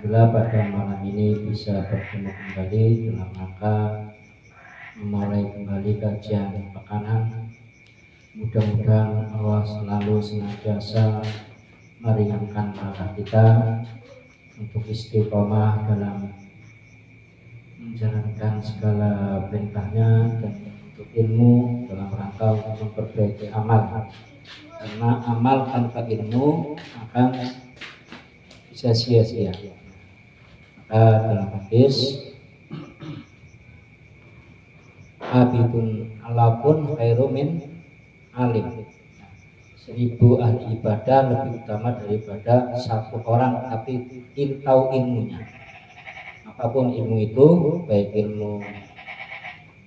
Alhamdulillah pada malam ini bisa bertemu kembali dalam rangka memulai kembali kajian pekanan. Mudah-mudahan Allah selalu senantiasa meringankan langkah kita untuk istiqomah dalam menjalankan segala perintahnya dan untuk ilmu dalam rangka untuk memperbaiki amal, karena amal tanpa ilmu akan bisa sia-sia. Maka dalam hadis abidun alapun khairu min alim, 1000 ahli ibadah lebih utama daripada 1 orang tapi tahu ilmunya. Apapun ilmu itu, baik ilmu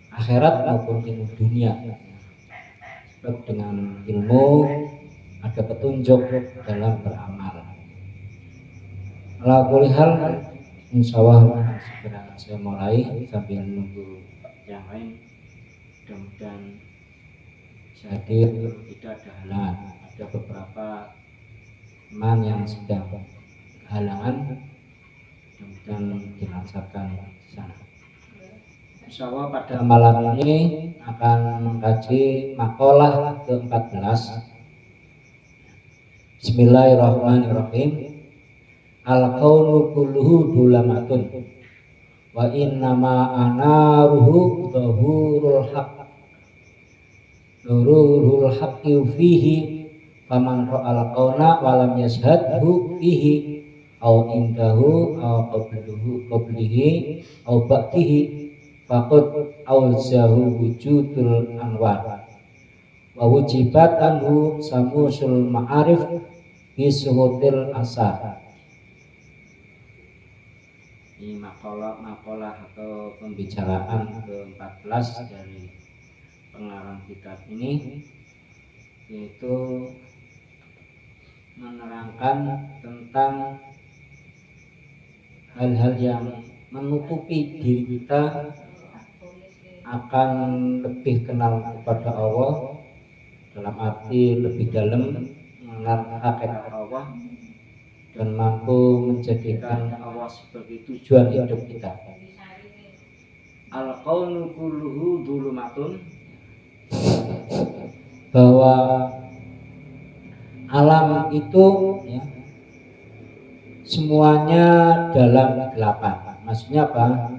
akhirat maupun ilmu dunia, sebab dengan ilmu ada petunjuk dalam beramal. Ala kulli hal, insyaallah segera saya mulai sambil menunggu yang lain. Mudah-mudahan hadir, tidak ada halangan. Ada beberapa teman yang sedang halangan, mudah-mudahan dilancarkan di sana. Insyaallah pada malam ini akan mengkaji makalah ke-14. Bismillahirrahmanirrahim. Al-kaunu kulluhu dulamatun wa innama anaruhu dhahurul haq nurul haqqi fihi faman ra'al kauna walam yashhadhu fihi au indahu au qablihi au ba'dihi faqad auzahu wujudul anwar wa wujibat anhu samusul ma'arif bisuhutil asar. Ini makalah atau pembicaraan ke-14 dari pengarang kitab ini, yaitu menerangkan tentang hal-hal yang menutupi diri kita akan lebih kenal kepada Allah, dalam arti lebih dalam mengenal hakikat Allah dan mampu menjadikan Allah sebagai tujuan hidup kita. Al-kaunu kulluhu dhulumatun, bahwa alam itu ya, semuanya dalam kegelapan. Maksudnya apa?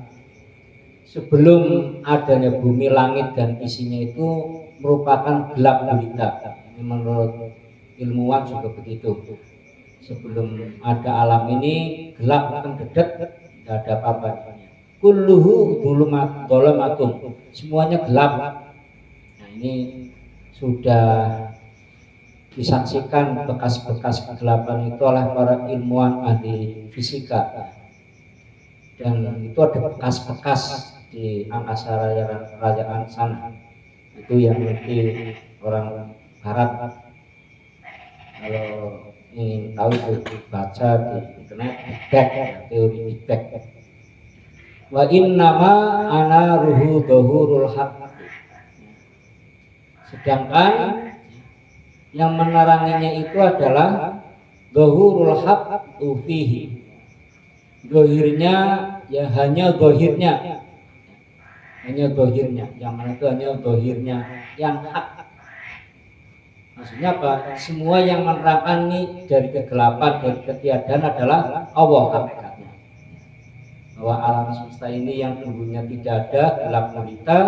Sebelum adanya bumi, langit dan isinya itu merupakan gelap gulita. Ini menurut ilmuwan juga begitu. Sebelum ada alam ini gelap kan dedet, tidak ada apa-apa. Kulluhu dhulumatun, semuanya gelap. Nah, ini sudah disaksikan bekas-bekas kegelapan itu oleh para ilmuwan ahli fisika, dan itu ada bekas-bekas di angkasa rayaan sana. Itu yang nanti orang barat kalau ingin tahu itu baca di internet, Big Bang, teori Big Bang. Wa innama ana ruhu dhahurul haq, sedangkan yang meneranginya itu adalah dhahurul haq fihi, dohirnya ya hanya dohirnya, yang mana itu hanya dohirnya yang hak. Maksudnya apa? Semua yang menerangkan ini dari kegelapan, dari ketiadaan adalah Allah hakikatnya. Bahwa alam semesta ini yang dulunya tidak ada, gelap gulita,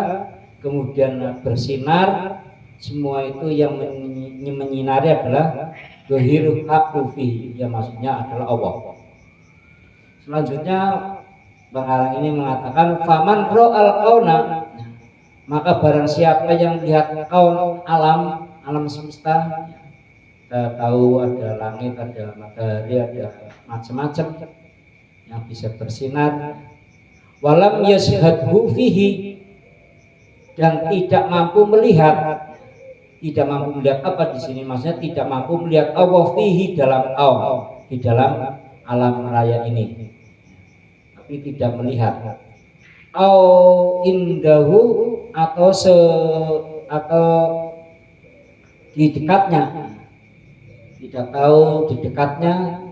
kemudian bersinar, semua itu yang menyinari adalah dohirul haqqu fihi, ya maksudnya adalah Allah. Selanjutnya pengarang ini mengatakan faman ra'al kauna, maka barang siapa yang melihat kaun alam semesta, kita tahu ada langit, ada matahari, ada macam-macam yang bisa bersinar, walam yashhadhu fihi, dan tidak mampu melihat apa di sini? Maksudnya tidak mampu melihat Allah fihi, dalam di dalam alam raya ini, tapi tidak melihat. Au indahu, atau di dekatnya, tidak tahu di dekatnya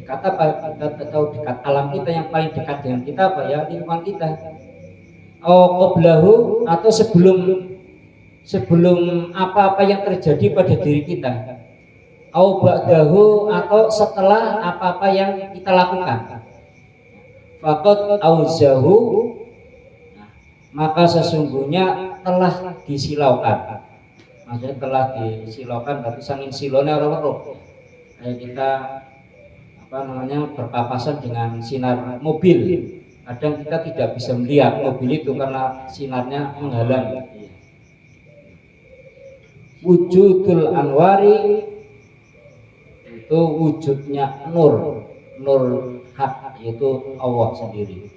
dekat apa? Kita tahu dekat alam kita, yang paling dekat dengan kita apa ya? Lingkungan kita. Qablahu, atau sebelum apa-apa yang terjadi pada diri kita. Ba'dahu, atau setelah apa-apa yang kita lakukan. Faqad auzahu, maka sesungguhnya telah disilaukan. Maksudnya telah disilaukan, tapi sanging silone ora-ora. Kayak kita berpapasan dengan sinar mobil. Kadang kita tidak bisa melihat mobil itu karena sinarnya menghalangi. Wujudul anwari, itu wujudnya nur hak, yaitu Allah sendiri.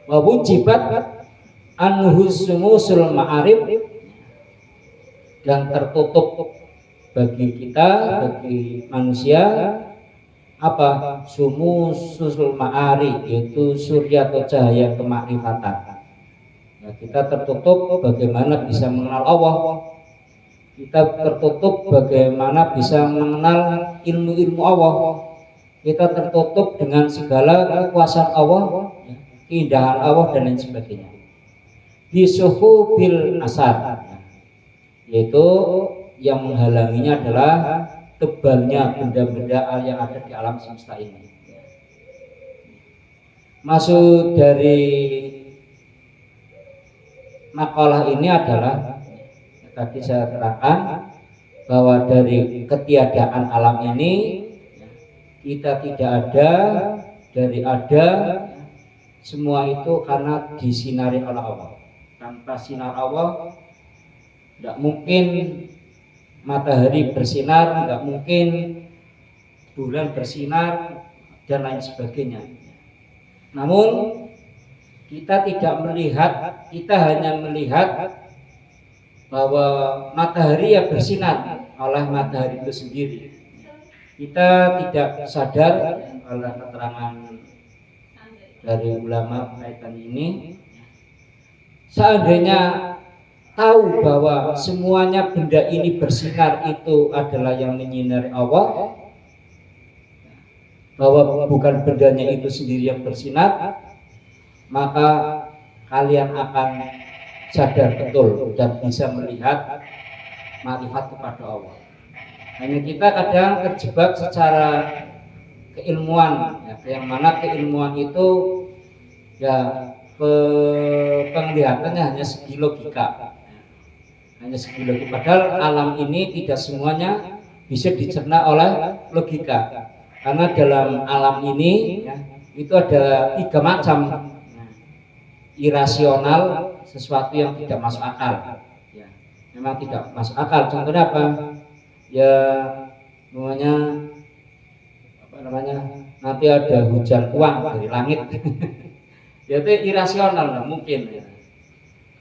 Wa wujibat anhusumusul ma'arif, dan tertutup bagi kita, bagi manusia apa? Sumusul ma'arif, yaitu surya atau cahaya kemakrifatan. Ya, kita tertutup bagaimana bisa mengenal Allah. Kita tertutup bagaimana bisa mengenal ilmu-ilmu Allah. Kita tertutup dengan segala kekuasaan Allah, keindahan Allah dan lain sebagainya. Bisuhu bil asar, yaitu yang menghalanginya adalah tebalnya benda-benda yang ada di alam semesta ini. Maksud dari makalah ini adalah, tadi saya terangkan bahwa dari ketiadaan alam ini kita tidak ada, dari ada, semua itu karena disinari oleh Allah. Tanpa sinar Allah tidak mungkin matahari bersinar, tidak mungkin bulan bersinar, dan lain sebagainya. Namun kita tidak melihat, kita hanya melihat bahwa matahari yang bersinar oleh matahari itu sendiri. Kita tidak sadar oleh keterangan dari ulama kaitan ini, seandainya tahu bahwa semuanya benda ini bersinar itu adalah yang menyinari Allah, bahwa bukan bendanya itu sendiri yang bersinar, maka kalian akan sadar betul dan bisa melihat makrifat kepada Allah. Hanya kita kadang terjebak secara keilmuan, ya, yang mana keilmuan itu ya penglihatannya hanya segi logika, hanya segi logika. Padahal alam ini tidak semuanya bisa dicerna oleh logika, karena dalam alam ini ya, itu ada 3 macam. Irasional, sesuatu yang tidak masuk akal, ya, memang tidak masuk akal. Contohnya apa? Ya namanya nanti ada hujan uang dari langit. Ya, itu irasional, nggak mungkin. Ya.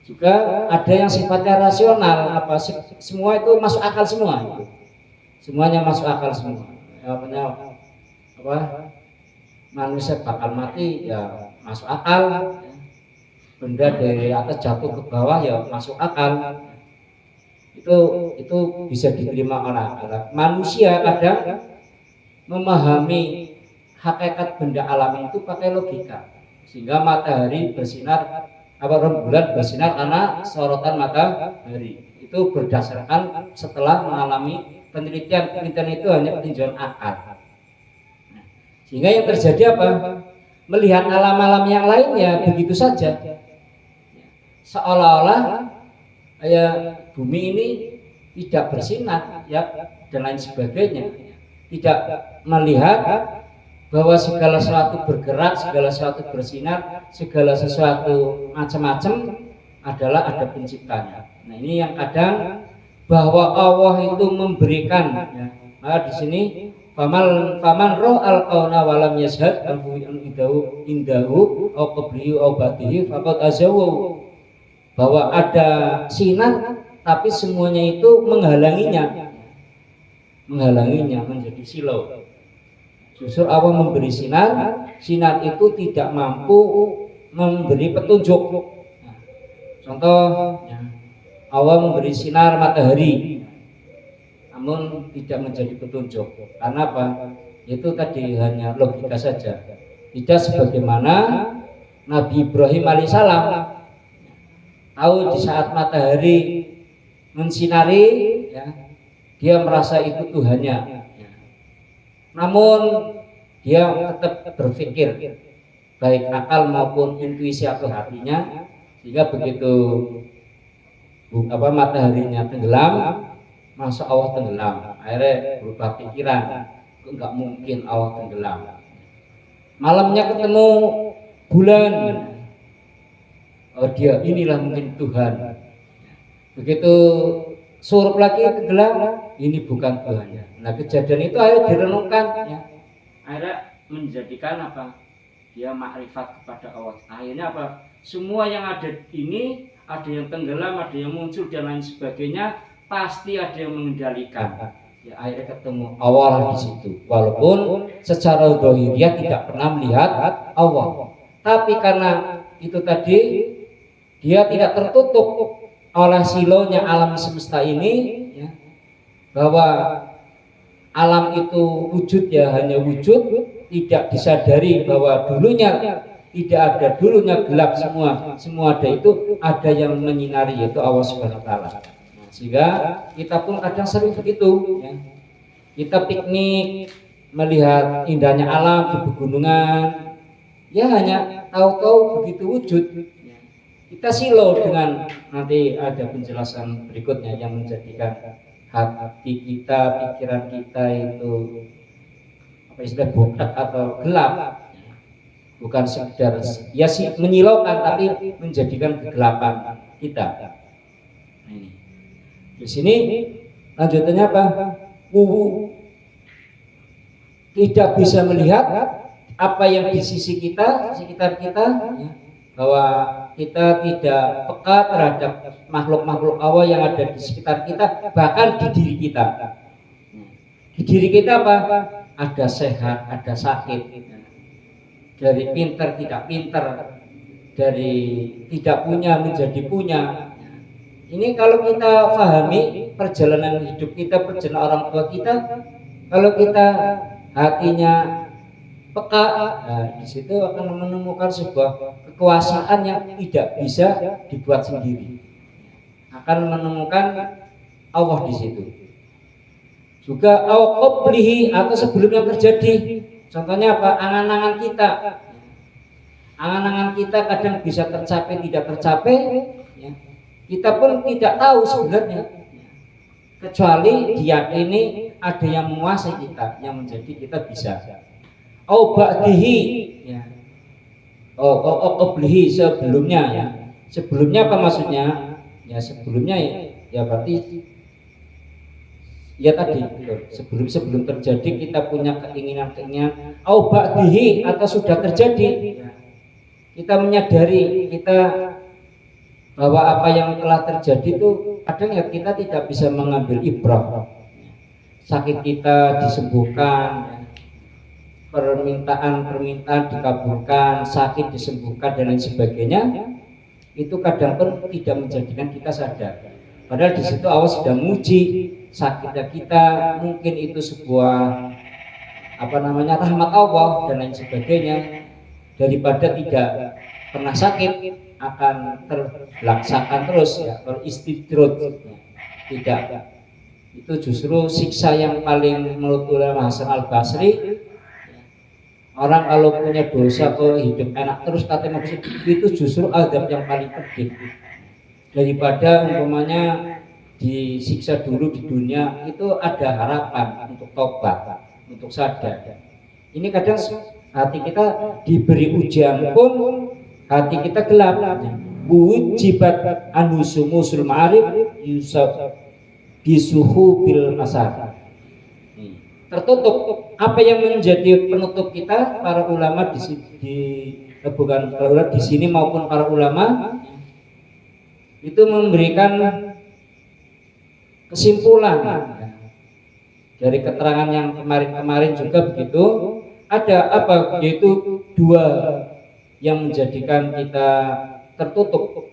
Juga ada yang sifatnya rasional, apa semua itu masuk akal semua, itu semuanya masuk akal semua. Manusia bakal mati ya masuk akal, benda dari atas jatuh ke bawah ya masuk akal, itu bisa diterima oleh akal. Manusia kadang memahami hakikat benda alam itu pakai logika, sehingga matahari bersinar, rembulan bersinar karena sorotan matahari. Itu berdasarkan setelah mengalami penelitian itu hanya peninjauan akal. Sehingga yang terjadi apa? Melihat alam-alam yang lainnya begitu saja, seolah-olah ya bumi ini tidak bersinar, ya, dan lain sebagainya. Tidak melihat bahwa segala sesuatu bergerak, segala sesuatu bersinar, segala sesuatu macam-macam adalah ada penciptanya. Nah, ini yang kadang bahwa Allah itu memberikan, ya. Maka di sini faman ra'al qauna wa lam yashhad indahu au qablihi au batihi faqad azawu, bahwa ada sinar tapi semuanya itu menghalanginya menjadi silau. Justru Allah memberi sinar itu tidak mampu memberi petunjuk. Contoh, Allah memberi sinar matahari namun tidak menjadi petunjuk. Karena apa? Itu tadi hanya logika saja. Tidak sebagaimana Nabi Ibrahim alaihissalam tahu di saat matahari mensinari, ya, dia merasa itu Tuhannya. Ya. Namun dia tetap berpikir baik akal maupun intuisi atau hatinya, sehingga begitu mataharinya tenggelam, masa Allah tenggelam. Akhirnya berubah pikiran, enggak mungkin Allah tenggelam. Malamnya ketemu bulan, oh dia inilah mungkin Tuhan. Begitu surup lagi tenggelam, ini bukan Tuhannya. Nah kejadian itu akhirnya direnungkan, ya. Akhirnya menjadikan apa? Dia makrifat kepada Allah. Akhirnya apa? Semua yang ada ini, ada yang tenggelam, ada yang muncul dan lain sebagainya, pasti ada yang mengendalikan. Ya, akhirnya ketemu Allah di situ. Walaupun secara zahiriyah tidak pernah melihat Allah, tapi karena itu tadi dia tidak tertutup oleh silonya alam semesta ini, ya, bahwa alam itu wujud ya hanya wujud, tidak disadari bahwa dulunya tidak ada, dulunya gelap semua ada, itu ada yang menyinari, yaitu Allah Subhanahu wa taala. Sehingga kita pun kadang sering begitu, ya. Kita piknik melihat indahnya alam di pegunungan, ya hanya tahu-tahu begitu wujud. Kita silau dengan, nanti ada penjelasan berikutnya yang menjadikan hati kita, pikiran kita itu apa istilah botak atau gelap, bukan sekedar ya sih menyilaukan, tapi menjadikan kegelapan kita. Nah, ini di sini lanjutannya apa? Tidak bisa melihat apa yang di sisi kita, sekitar kita, ya, bahwa kita tidak peka terhadap makhluk-makhluk Allah yang ada di sekitar kita, bahkan di diri kita. Di diri kita apa? Ada sehat, ada sakit, dari pintar tidak pintar, dari tidak punya menjadi punya. Ini kalau kita pahami perjalanan hidup kita, perjalanan orang tua kita, kalau kita hatinya peka, nah, di situ akan menemukan sebuah kekuasaan yang tidak bisa dibuat sendiri. Akan menemukan Allah di situ. Juga qablihi atau sebelum yang terjadi. Contohnya apa? Angan-angan kita. Angan-angan kita kadang bisa tercapai, tidak tercapai, ya. Kita pun tidak tahu sebenarnya, kecuali diyakini ada yang menguasai kita, yang menjadi kita bisa. Ba'dihi, ya. Qablihi sebelumnya, ya. Sebelumnya apa maksudnya? Ya sebelumnya ya berarti ya tadi sebelum terjadi kita punya keinginan ba'dihi atau sudah terjadi, ya. Kita menyadari kita bahwa apa yang telah terjadi itu kadang ya kita tidak bisa mengambil ibrah. Sakit kita disembuhkan, permintaan dikabulkan, sakit disembuhkan dan lain sebagainya, itu kadang pun tidak menjadikan kita sadar. Padahal di situ Allah sudah menguji sakitnya kita, mungkin itu sebuah rahmat Allah dan lain sebagainya. Daripada tidak pernah sakit, akan terlaksakan terus, ya. Kalau istidrot tidak, itu justru siksa yang paling menurut ulama Hasan Al Basri. Orang kalau punya dosa kok hidup enak terus katanya, itu justru azab yang paling pedih daripada umpamanya disiksa dulu di dunia. Itu ada harapan untuk tobat, untuk sadar. Ini kadang hati kita diberi ujian pun hati kita gelap. Wujibat anususul ma'arif yusab bisuhu bil asar. Tertutup. Apa yang menjadi penutup kita, para ulama bukan para ulama di sini maupun para ulama itu memberikan kesimpulan dari keterangan yang kemarin juga begitu. Ada apa? Yaitu dua yang menjadikan kita tertutup,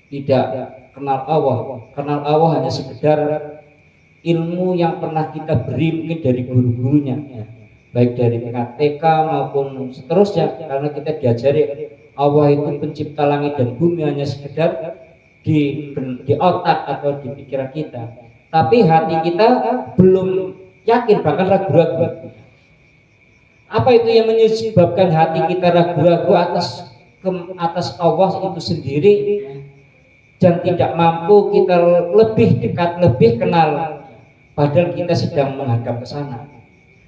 tidak kenal Allah. Kenal Allah hanya sekedar ilmu yang pernah kita beri mungkin dari guru-gurunya, ya. baik dari tingkat TK maupun seterusnya, karena kita diajari Allah itu pencipta langit dan bumi hanya sekedar di otak atau di pikiran kita, tapi hati kita belum yakin, bahkan ragu-ragu. Apa itu yang menyebabkan hati kita ragu-ragu atas Allah itu sendiri, dan tidak mampu kita lebih dekat, lebih kenal, padahal kita sedang menghadap ke sana,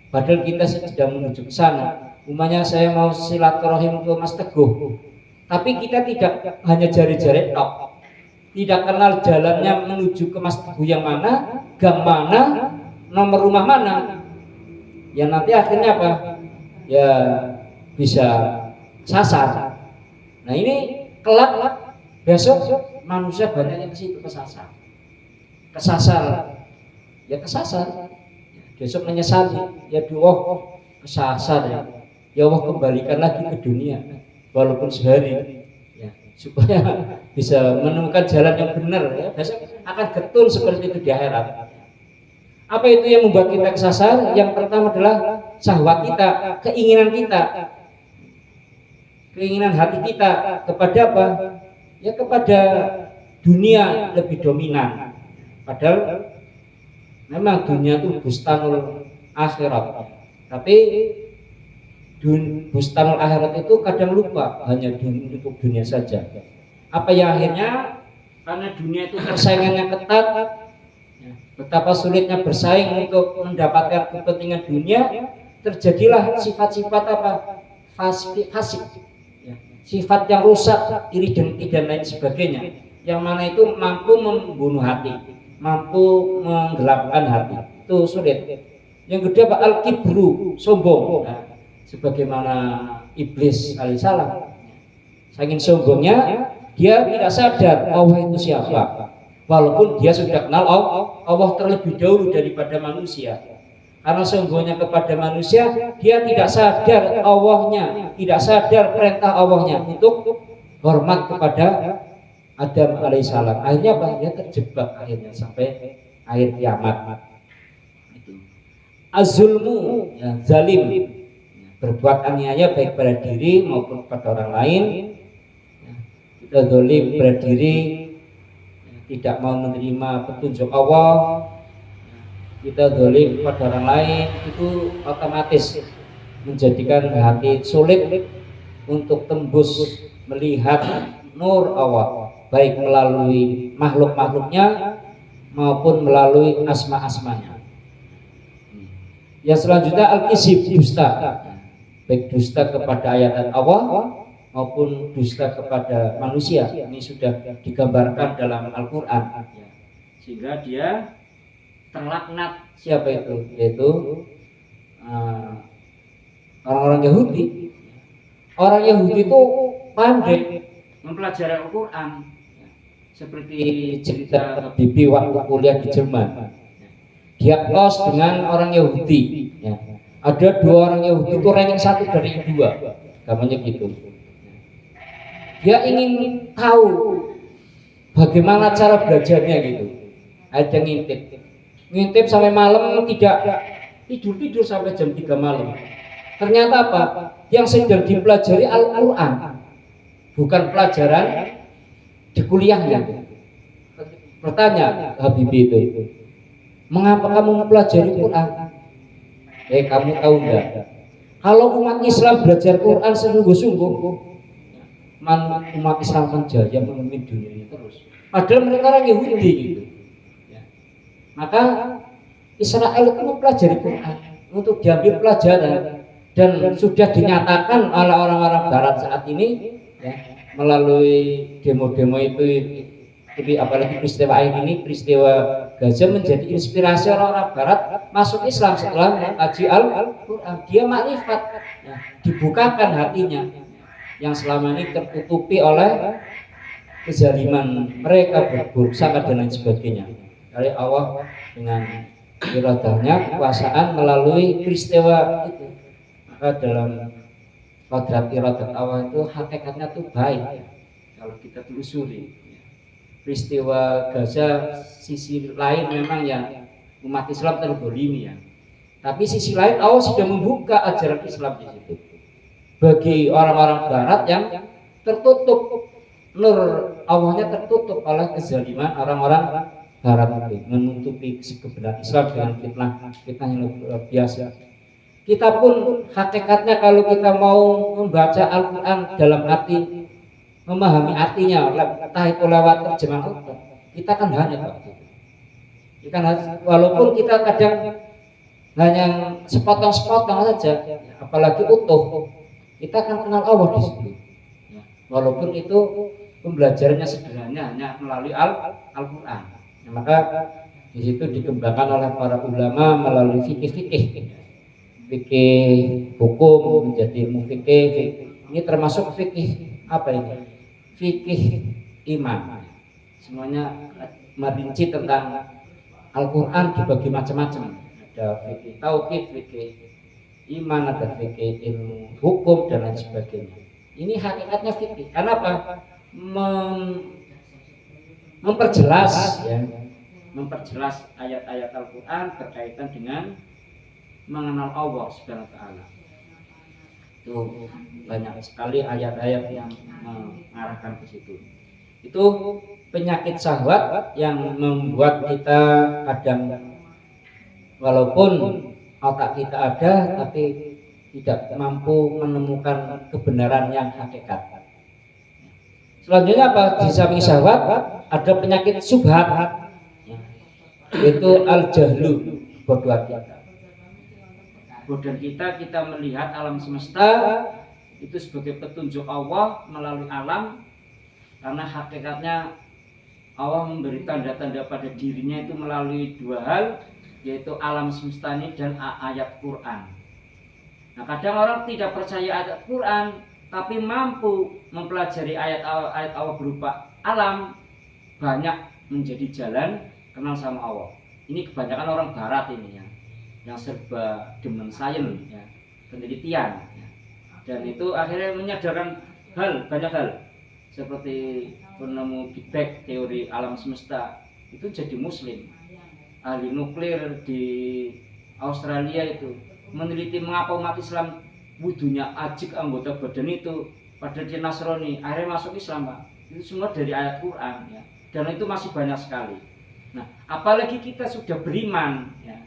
padahal kita sedang menuju ke sana. Umpamanya saya mau silaturahim ke Mas Teguh, tapi kita tidak hanya jari-jari tok, tidak kenal jalannya menuju ke Mas Teguh yang mana, gang mana, nomor rumah mana, ya nanti akhirnya apa? Ya bisa sasar. Nah ini kelak besok manusia banyak yang ke situ kesasar, ya kesasar. Besok menyesali, ya Allah kesasar ya Allah kembalikan lagi ke dunia walaupun sehari, ya supaya bisa menemukan jalan yang benar, ya besok akan getun seperti itu di akhirat. Apa itu yang membuat kita kesasar? Yang pertama adalah syahwat kita, keinginan hati kita kepada apa? Ya kepada dunia lebih dominan. Padahal memang dunia itu bustanul akhirat, tapi bustanul akhirat itu kadang lupa hanya untuk dunia saja. Apa yang akhirnya karena dunia itu persaingannya ketat, betapa sulitnya bersaing untuk mendapatkan kepentingan dunia, terjadilah sifat-sifat apa? Fasik, ya. Sifat yang rusak, iri dengki dan lain sebagainya, yang mana itu mampu membunuh hati, mampu menggelapkan hati, itu sulit. Yang kedua al-kibru, sombong, nah, sebagaimana iblis alaihissalam, saking sombongnya dia tidak sadar Allah itu siapa, walaupun dia sudah kenal Allah terlebih dahulu daripada manusia. Karena sombongnya kepada manusia, dia tidak sadar Allahnya, tidak sadar perintah Allahnya untuk hormat kepada Adam alaihissalam. Akhirnya apa? Dia terjebak akhirnya sampai akhir kiamat. Az-zulmu, ya, zalim, berbuat aniaya baik pada diri maupun pada orang lain. Kita zalim pada diri, tidak mau menerima petunjuk Allah, kita zalim pada orang lain, itu otomatis menjadikan hati sulit untuk tembus melihat nur Allah, baik melalui makhluk-makhluknya maupun melalui asma-asmanya. Yang selanjutnya al-kizib, dusta, baik dusta kepada ayat Allah maupun dusta kepada manusia. Ini sudah digambarkan dalam Al-Quran, sehingga dia terlaknat. Siapa itu? Yaitu orang-orang Yahudi. Orang Yahudi itu pandai mempelajari Al-Quran, seperti cerita Bibi waktu kuliah di Jerman. Dia kos dengan orang Yahudi, ya. Ada dua orang Yahudi itu ranking satu dari yang dua, namanya gitu. Dia ingin tahu bagaimana cara belajarnya gitu. Ada ngintip sampai malam, tidak tidur sampai jam 3 malam. Ternyata apa? Yang sedang dipelajari Al-Quran, bukan pelajaran di kuliahnya. Bertanya Habibie itu, mengapa kamu mempelajari Quran? Kamu tahu enggak? Kalau umat Islam belajar Quran sungguh-sungguh, umat Islam menjaya memimpin dunia ini terus. Padahal mereka orang Yahudi gitu. Maka Israel itu mempelajari Quran untuk diambil pelajaran, dan sudah dinyatakan oleh orang-orang Barat saat ini, ya, melalui demo-demo itu, apalagi peristiwa ini, peristiwa Gaza, menjadi inspirasi orang-orang Barat masuk Islam setelah mengkaji Al-Quran. Dia makrifat, ya, dibukakan hatinya yang selama ini tertutupi oleh kezaliman mereka, berburuk sangka dan lain sebagainya. Dari Allah dengan iradahnya, kekuasaan melalui peristiwa itu, maka dalam kodrat iradat Allah itu hakikatnya itu baik, ya. Kalau kita telusuri, ya. Peristiwa Gaza sisi lain memang ya umat Islam terzalimi, ya. Tapi sisi lain Allah sudah membuka ajaran Islam di situ. Bagi orang-orang Barat yang tertutup, nur Allahnya tertutup oleh kezaliman orang-orang Barat itu, menutupi kebenaran Islam dengan fitnah yang luar biasa. Kita pun hakikatnya kalau kita mau membaca Al-Quran dalam arti memahami artinya, entah itu lewat terjemahan Al-Quran, kita kan hanya begitu. Kita walaupun kita kadang hanya sepotong-sepotong saja, apalagi utuh, kita akan kenal Allah di situ. Walaupun itu pembelajarannya sederhana hanya melalui Al-Quran. Maka di situ dikembangkan oleh para ulama melalui fikih hukum menjadi ilmu fikih. Ini termasuk fikih apa ini? Fikih iman. Semuanya merinci tentang Al-Quran dibagi macam-macam. Ada fikih tauhid, fikih iman, ada fikih ilmu hukum dan lain sebagainya. Ini hakikatnya fikih. Karena apa? Memperjelas ayat-ayat Al-Quran berkaitan dengan mengenal Allah Subhanahu wa taala. Itu banyak sekali ayat-ayat yang mengarahkan ke situ. Itu penyakit syahwat yang membuat kita kadang walaupun otak kita ada tapi tidak mampu menemukan kebenaran yang hakikat. Selanjutnya apa? Di samping syahwat ada penyakit subhat, yaitu al-jahlu, kebodohan kita. Kebodohan kita melihat alam semesta itu sebagai petunjuk Allah melalui alam, karena hakikatnya Allah memberi tanda-tanda pada dirinya itu melalui dua hal, yaitu alam semesta ini dan ayat Quran. Nah, kadang orang tidak percaya ayat Quran tapi mampu mempelajari ayat-ayat Allah berupa alam, banyak menjadi jalan kenal sama Allah. Ini kebanyakan orang Barat ini ya, yang serba demen sains ya, penelitian ya. Dan itu akhirnya menyadarkan banyak hal seperti penemu Big Bang, teori alam semesta, itu jadi muslim. Ahli nuklir di Australia itu meneliti mengapa umat Islam wudunya ajik anggota badan itu, padahal dia Nasrani, akhirnya masuk Islam, Pak. Itu semua dari ayat Quran ya. Dan itu masih banyak sekali. Nah, apalagi kita sudah beriman ya.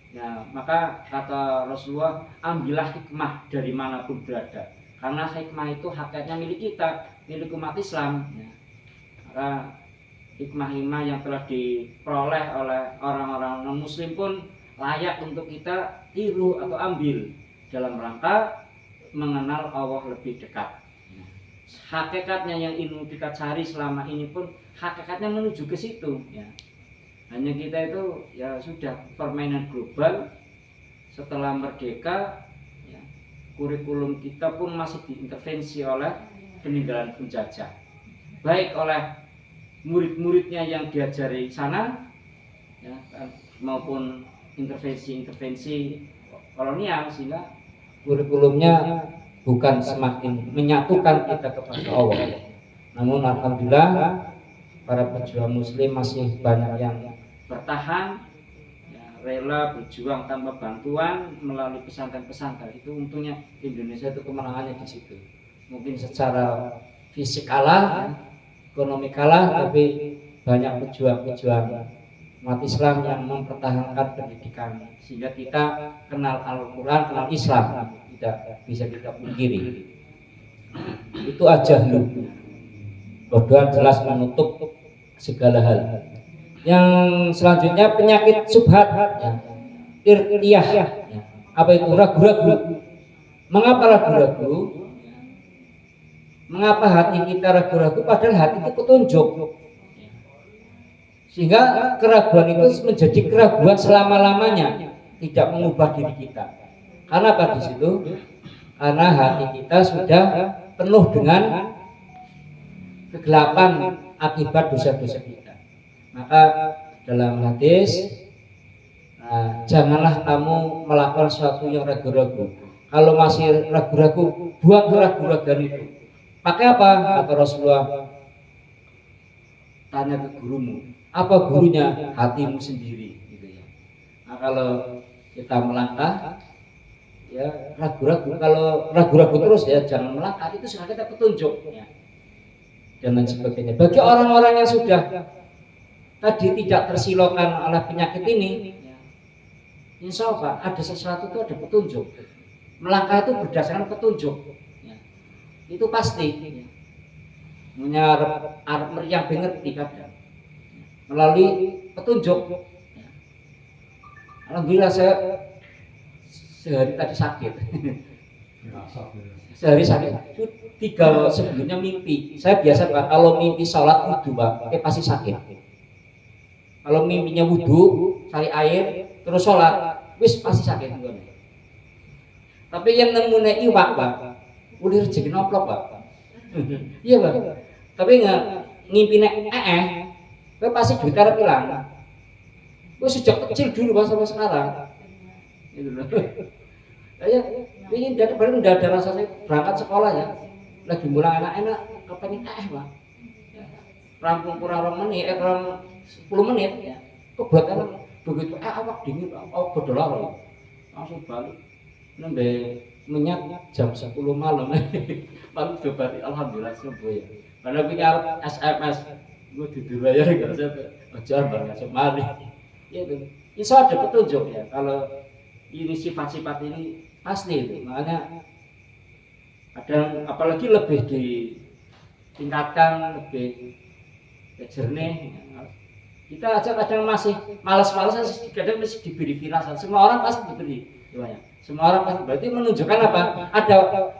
Ya, maka kata Rasulullah, ambillah hikmah dari manapun berada. Karena hikmah itu hakikatnya milik kita, milik umat Islam ya. Maka hikmah-hikmah yang telah diperoleh oleh orang-orang non-muslim pun layak untuk kita tiru atau ambil dalam rangka mengenal Allah lebih dekat. Hakikatnya yang ingin kita cari selama ini pun hakikatnya menuju ke situ ya. Hanya kita itu ya sudah permainan global. Setelah merdeka ya, kurikulum kita pun masih diintervensi oleh peninggalan penjajah, baik oleh murid-muridnya yang diajari sana ya, maupun intervensi kolonial, sehingga kurikulumnya bukan semakin menyatukan kita kepada Allah. Namun alhamdulillah para pejuang muslim masih banyak yang bertahan ya, rela berjuang tanpa bantuan melalui pesantren-pesantren. Itu untungnya Indonesia itu kemenangannya di situ. Mungkin secara fisik kalah, ekonomi kalah, tapi banyak pejuang-pejuang umat Islam yang mempertahankan pendidikan sehingga kita kenal Al-Quran, kenal Islam, tidak bisa kita pungkiri. Itu aja lu. Bodohan jelas menutup segala hal. Yang selanjutnya penyakit subhat ya. Irtiyah ya. Apa itu? Ragu-ragu. Mengapa ragu-ragu? Mengapa hati kita ragu-ragu padahal hati itu petunjuk? Sehingga keraguan itu menjadi keraguan selama-lamanya, tidak mengubah diri kita. Karena apa di situ? Karena hati kita sudah penuh dengan kegelapan akibat dosa-dosa kita. Maka dalam hadis, janganlah kamu melakukan sesuatu yang ragu-ragu. Kalau masih ragu-ragu, buang keraguan itu. Pakai apa? Kata Rasulullah, tanya ke gurumu. Apa gurunya? Hatimu sendiri gitu ya. Nah, kalau kita melangkah, ya ragu-ragu. Kalau ragu-ragu terus ya jangan melangkah, itu sudah kita petunjuk ya, dan lain sebagainya. Bagi orang-orang yang sudah tadi tidak tersilokan oleh penyakit ini, ya, insya Allah ada sesuatu itu ada petunjuk. Melangkah itu berdasarkan petunjuk ya. Itu pasti ya. Arep meriang ngerti kadang melalui petunjuk ya. Alhamdulillah saya sehari tadi sakit. Sehari sakit. 3 sebelumnya mimpi. Saya biasa Pak, kalau mimpi sholat wudhu Pak, pasti sakit. Kalau mimpinya wudhu, cari air, terus sholat, wis pasti sakit. Tapi yang nemune iwak Pak, udah rezeki noplok Pak. Iya Pak. Tapi nggak ngimpi kowe pasti duit arep ilang. Kowe sejak kecil dulu Pak sampai sekarang. Itu loh. Ya, ini dari baru udah ada rasanya berangkat sekolah ya. Lagi mulai enak-enak kepengen Pak. Rampung kurang 2 menit, kurang 10 menit ya. Kebetulan begitu awak dingin, bodoh lah. Langsung balik. Nembe menyat jam 10 malam. Lalu coba alhamdulillah sembuh ya. Karena punya SMS gue dibayar enggak saya ajar banget semari. Ya itu. Insya ada petunjuk ya. Kalau ini sifat-sifat ini pasti itu. Makanya ada apalagi lebih ditingkatkan, lebih jernih. Kita aja kadang masih malas-malasan, kadang masih diberi firasat. Semua orang pasti diberi. Semua orang pasti, berarti menunjukkan apa?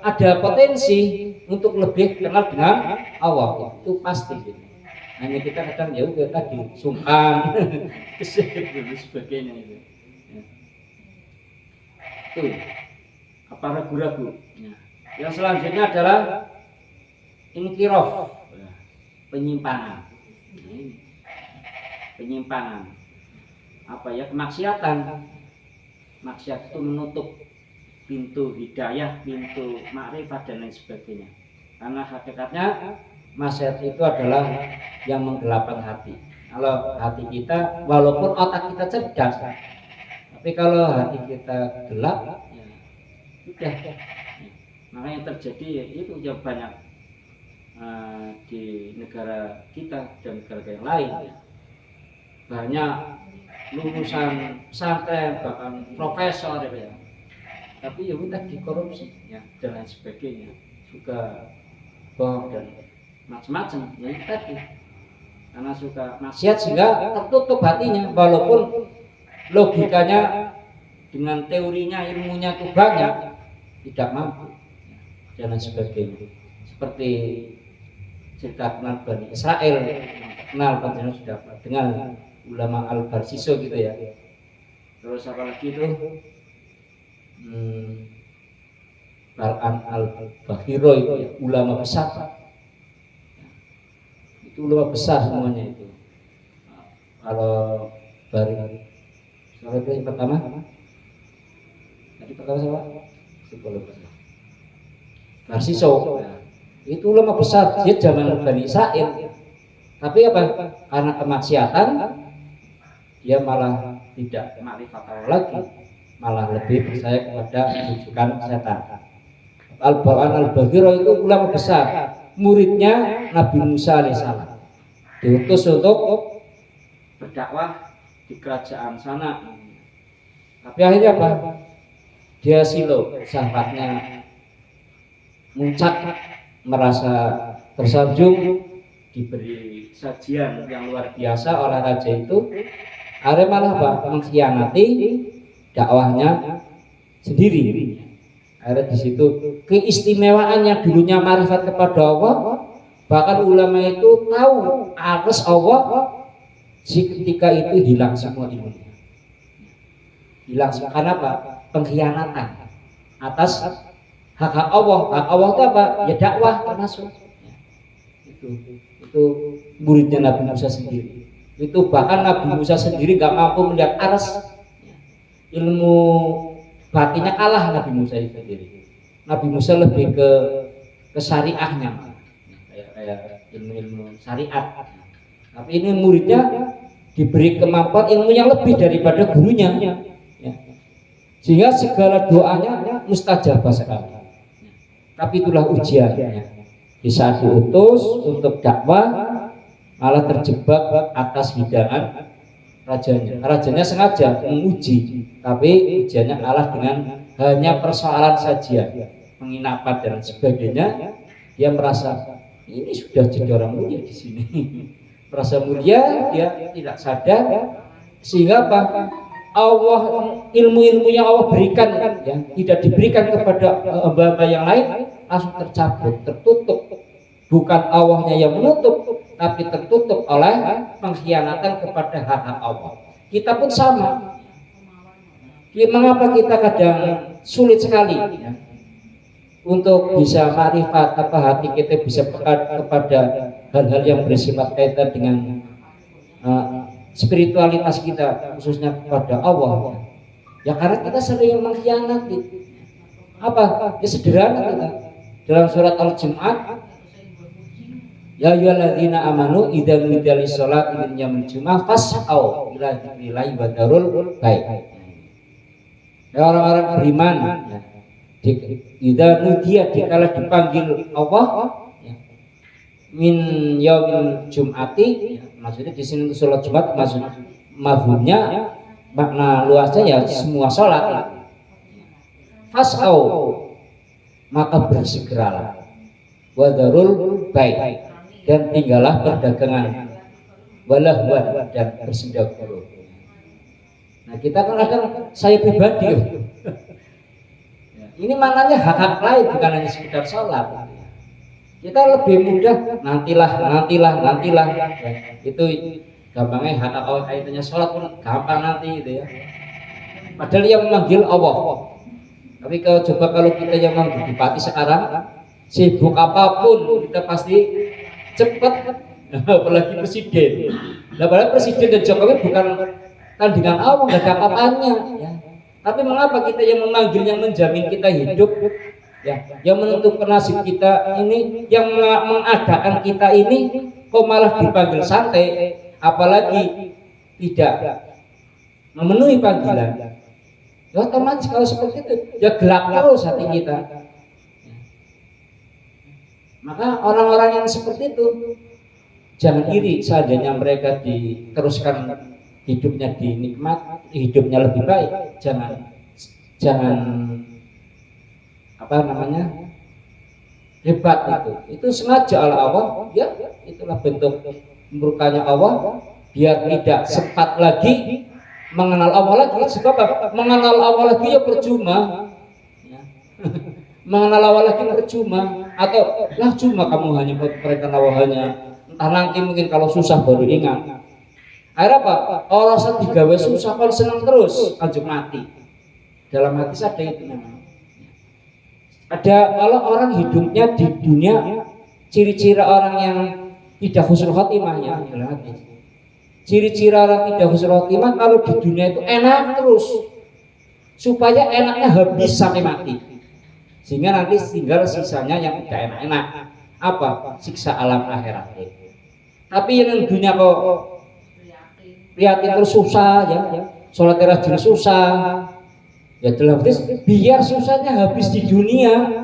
Ada potensi untuk lebih kenal dengan Allah. Itu pasti. Hanya kita kadang ya udah tadi sungkan, dan sebagainya itu. Itu apa ragu-ragu. Yang selanjutnya adalah inqiraf, penyimpangan. Penyimpangan. Apa ya? Kemaksiatan. Maksiat itu menutup pintu hidayah, pintu makrifat dan lain sebagainya. Karena hakikatnya maksiat itu adalah yang menggelapkan hati. Kalau hati kita, walaupun otak kita cerdas, tapi kalau hati kita gelap, ya sudah. Makanya yang terjadi itu yang banyak di negara kita dan negara yang lain. Banyak lulusan pesantren, bahkan profesor ya. Tapi ya udah dikorupsi ya dan lain sebagainya. Juga bohong dan macam-macam ya itu tadi. Karena suka maksiat sehingga tertutup hatinya, walaupun logikanya dengan teorinya, ilmunya itu banyak, tidak mampu dan lain sebagainya. Seperti cerita kenal Bani Israel, kenal panjenengan sudah dengan ulama Al-Barsiso gitu ya. Terus apa lagi itu? Bal'an Al-Bahiro itu ya, ulama besar. Itu ulama besar semuanya itu. Kalau Bari siapa itu yang pertama? Tadi pertama siapa? Barsiso. Itu ulama besar, dia zaman Bani Israel. Tapi apa? Karena kemaksiatan dia malah tidak makrifat Allah lagi, malah lebih percaya kepada rujukan setan. Al-Ba'an Al-Bahiro itu ulama besar, muridnya Nabi Musa alaihissalam, diutus untuk berdakwah di kerajaan sana. Tapi akhirnya apa? Dia silo, sahabatnya muncak, merasa tersanjung, diberi sajian yang luar biasa oleh raja itu. Akhirnya malah apa? Mengkhianati dakwahnya sendiri. Akhirnya di situ keistimewaan yang dulunya marifat kepada Allah, bahkan ulama itu tahu arus Allah, ketika itu hilang semua ilmunya. Hilang karena apa? Pengkhianatan atas hak Allah. Hak Allah itu apa? Ya dakwah termasuk. Itu muridnya Nabi Musa sendiri. Itu bahkan Nabi Musa sendiri nggak mampu melihat aras, ilmu batinnya kalah Nabi Musa itu sendiri. Nabi Musa lebih ke syariahnya, kayak ilmu syariat. Tapi ini muridnya diberi kemampuan ilmu yang lebih daripada gurunya. Ya. sehingga segala doanya mustajabah sekali. Tapi itulah ujiannya. Di saat diutus untuk dakwah malah terjebak atas hidangan rajanya. Rajanya sengaja menguji, tapi ujiannya kalah dengan hanya persoalan saja, penginapan dan sebagainya. Dia merasa ini sudah jadi orang mulia di sini, merasa mulia, dia tidak sadar, sehingga apa? Allah, ilmu-ilmu yang Allah berikan ya, tidak diberikan kepada hamba-hamba yang lain, langsung tercabut, tertutup. Bukan Allahnya yang menutup, tapi tertutup oleh pengkhianatan kepada hak-hak Allah. Kita pun sama. Mengapa kita kadang sulit sekali ya, untuk bisa marifat, apa hati kita bisa peka kepada hal-hal yang bersifat kaitan dengan spiritualitas kita, khususnya kepada Allah. Ya karena kita sering mengkhianati. Apa? Ya sederhana kita. Dalam surat Al-Jumu'ah, ya ayyuhalladzina amanu idza nudiya lis-sholati min yaumil jumu'ah fas'au ila dzikrillahi wa dzarul bai'. Ya orang-orang beriman ya, idza nudiya dikala dipanggil Allah ya, min yaumil jum'ati ya, maksudnya di sini untuk sholat Jumat, maksud mafhumnya makna luasnya ya semua sholat ya. Fas'au maka bersegeralah wa dzarul bai', dan tinggallah perdagangan, walahwan dan bersenda gurau. Nah kita kan kadang saya pribadi ini maknanya hak-hak lain, bukan hanya sekedar sholat. Kita lebih mudah nantilah ya. Itu gampangnya hak Allah, kaitannya sholat pun gampang nanti gitu ya. Padahal yang memanggil Allah. Tapi kalau coba kalau kita yang memanggil bupati sekarang, sibuk apapun kita pasti cepat, apalagi presiden. Nah, padahal presiden dan Jokowi bukan tandingan Allah, nggak ada apa-apanya ya. Tapi mengapa kita yang memanggil, yang menjamin kita hidup ya, yang menentukan nasib kita ini, yang mengadakan kita ini, kok malah dipanggil santai, apalagi tidak memenuhi panggilan. Ya otomatis kalau seperti itu ya gelap terus hati kita. Maka orang-orang yang seperti itu jangan iri seandainya mereka diteruskan hidupnya dinikmat, hidupnya lebih baik. Jangan apa namanya hebat itu sengaja oleh Allah ya, itulah bentuk murkanya Allah biar tidak sempat lagi mengenal Allah lagi. Sebab mengenal Allah lagi ya percuma ya. Mengenal Allah lagi percuma, atau lah cuma kamu hanya mereka hanya entah nanti mungkin kalau susah baru ingat. Akhirnya apa? Allah saat digawe susah kalau senang terus lanjut mati. Dalam hati ada itu namanya. Ada kalau orang hidupnya di dunia, ciri-ciri orang yang tidak husnul khotimahnya dalam hati. Ciri-ciri orang tidak husnul khotimah kalau di dunia itu enak terus, supaya enaknya habis sampai mati, sehingga nanti tinggal sisanya yang tidak enak-enak. Apa? Siksa alam akhirat. Tapi yang dunia kok lihatin terus susah ya, sholat rajin susah ya, dalam arti biar susahnya habis di dunia,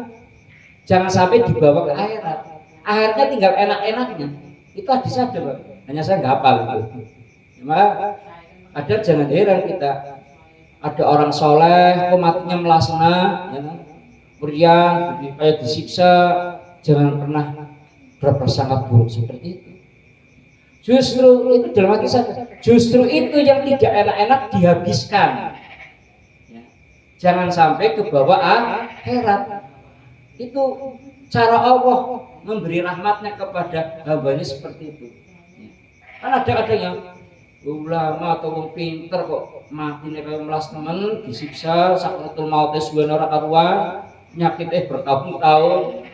jangan sampai dibawa ke akhirat. Akhirnya tinggal enak-enaknya. Itu hadis ada, Pak. Hanya saya nggak hafal itu. Maka ada, jangan heran kita ada orang soleh kok matinya melasena ya, meriang kayak disiksa. Jangan pernah berprasangka buruk seperti itu. Justru itu dalam hati saya, justru itu yang tidak enak-enak dihabiskan ya. Jangan sampai ke bawah akhirat. Itu cara Allah memberi rahmatnya kepada hambanya seperti itu ya. Kan ada yang ulama atau orang pinter kok mati kayak melas temen, disiksa sakratul maut suwe ora karuan, nyakitnya bertahun-tahun.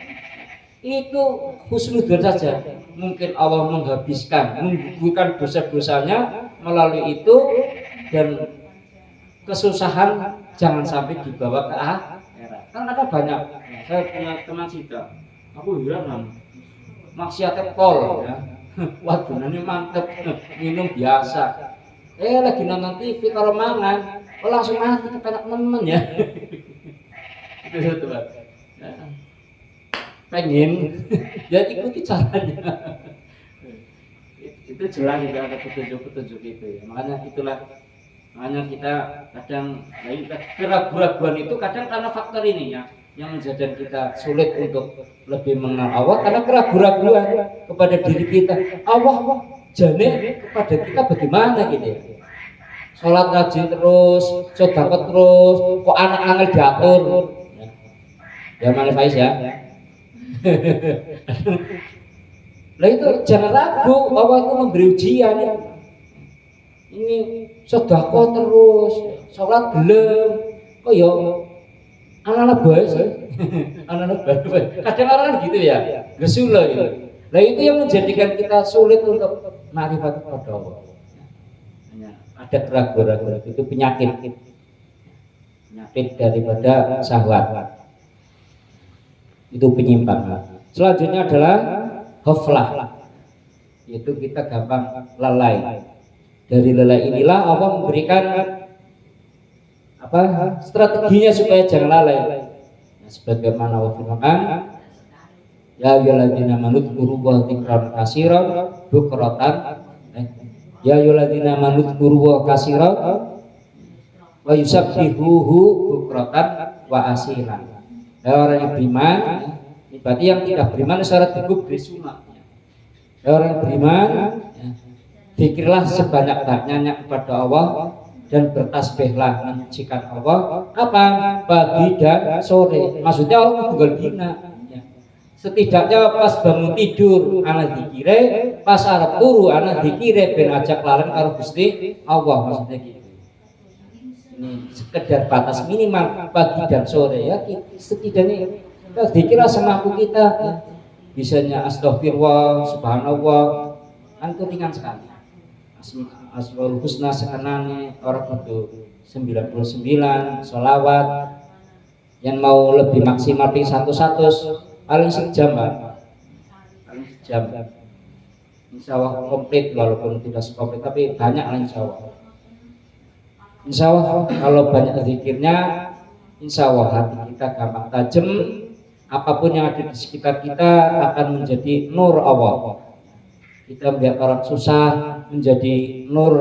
Itu husnudzon saja, mungkin Allah menghabiskan, menggugurkan dosa-dosanya melalui itu, dan kesusahan jangan sampai dibawa ke akhirat. Kan ada banyak, saya punya teman sida, aku heran maksiatnya pol ya. Waduh, ini mantep, minum biasa. Lagi nonton TV kalau mangan, oh langsung mati kepenak temen ya. Itu tuh Pak. Pengen ya ikuti caranya. Itu jelas itu ada petunjuk-petunjuk itu ya. Makanya kita kadang keraguan-keraguan itu kadang karena faktor ini ya yang menjadikan kita sulit untuk lebih mengenal Allah, karena keraguan-keraguan kepada diri kita. Allah jane kepada kita bagaimana gitu ya. Sholat rajin terus, sedekah terus, kok anak-anak diatur. Ya mana Faiz ya. Lah itu jangan ragu, Allah itu memberi ujian ya. Ini sedekah terus, sholat gelem, kok ya anak-anak baik sih. Anak-anak baik. Kadang orang kan gitu ya, gesula itu. Lah itu yang menjadikan kita sulit untuk marifat kepada Allah. Ada keraguan-keraguan itu penyakit daripada syahwat. Itu penyimpangan. Selanjutnya adalah ghaflah, yaitu kita gampang lalai. Dari lalai inilah Allah memberikan strateginya supaya jangan lalai. Nah, sebagaimana Allah firmankan, ya ayyuhalladzina amanu dzkurullaha dzikran katsiran bukratan. Ya ayyuhalladzina amanu dzkurullaha katsiran wa yusabbihuhu bukratan wa asilan. Ya orang yang beriman, berarti yang tidak beriman syarat cukup bersunat. Ya orang yang beriman, zikirlah sebanyak-banyaknya kepada Allah dan bertasbihlah menyucikan Allah. Kapan? Pagi dan sore. Maksudnya Allah tunggal dina. Setidaknya pas bangun tidur anak dikire, pas arep turu anak dikire ben ajak larang karo Gusti Allah, maksudnya gitu. Ini sekedar batas minimal pagi dan sore ya. Setidaknya kita dikira semampu kita ya. Bisanya astagfirullah, subhanallah, kan itu ringan sekali. Asmaul husna sekenane orang itu 99 sholawat. Yang mau lebih maksimal ping 100 paling sejam Pak, paling sejam. Insya Allah komplit, walaupun tidak sekomplit tapi banyak lah insya Allah. Insya Allah kalau banyak zikirnya, insya Allah hati kita gampang tajam. Apapun yang ada di sekitar kita akan menjadi nur Allah. Kita melihat orang susah menjadi nur,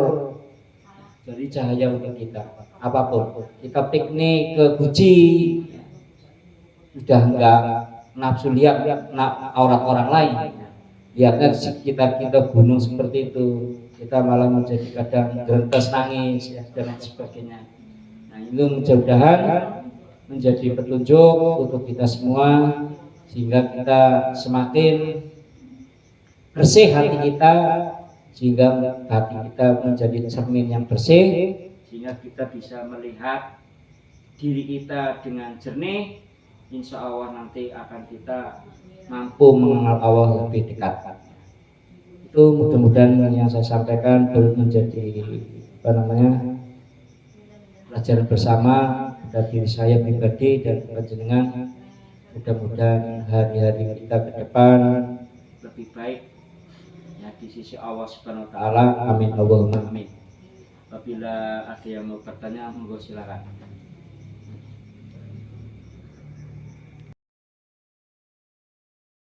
jadi cahaya untuk kita. Apapun kita piknik ke Guci, sudah enggak nafsu lihat aurat orang lain, lihatnya sekitar kita gunung seperti itu, kita malah menjadi kadang gentes nangis ya, dan lain sebagainya. Nah itu mudah-mudahan menjadi petunjuk untuk kita semua sehingga kita semakin bersih hati kita, sehingga hati kita menjadi cermin yang bersih, sehingga kita bisa melihat diri kita dengan jernih. Insya Allah nanti akan kita mampu mengenal Allah lebih dekat. Itu mudah-mudahan yang saya sampaikan boleh menjadi pelajaran bersama dari diri saya pribadi dan panjenengan. Mudah-mudahan hari-hari kita ke depan lebih baik ya di sisi Allah Subhanahu wa taala. Amin Allahumma amin. Apabila ada yang mau bertanya, monggo silakan.